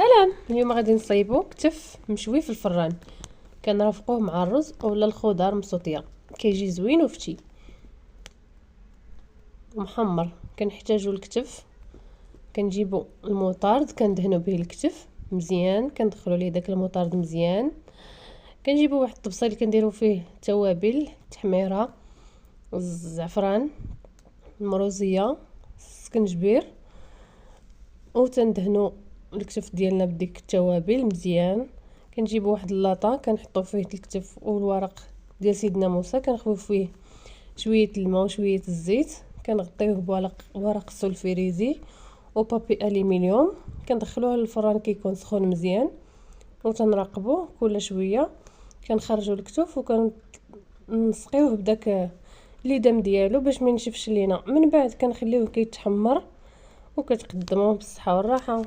سلام. اليوم غادي نصايبو كتف مشوي في الفران، كنرافقوه مع الرز اولا الخضر مسوطيه، كيجي زوين وفتي محمر. كنحتاجو الكتف، كنجيبو المطارد كندهنو به الكتف مزيان، كندخلو ليه داك المطارد مزيان. كنجيبو واحد الطبسيل كنديرو فيه توابل، التحميره، الزعفران، المروزيه، السكنجبير، وتندهنو الكتف ديالنا بديك التوابل مزيان. كنجيبو واحد اللاطه كنحطو فيه الكتف والورق ديال سيدنا موسى، كنخويو فيه شويه الماء وشويه الزيت، كنغطيوه بورق سولفيريزي وبابي الومنيوم، كندخلوه للفران كيكون سخون مزيان وتنراقبوه كل شويه. كنخرجوا الكتف وكنسقيوه بداك الليدام ديالو باش ما ينشفش لينا. من بعد كنخليوه كيتحمر وكتقدموه بالصحه والراحه.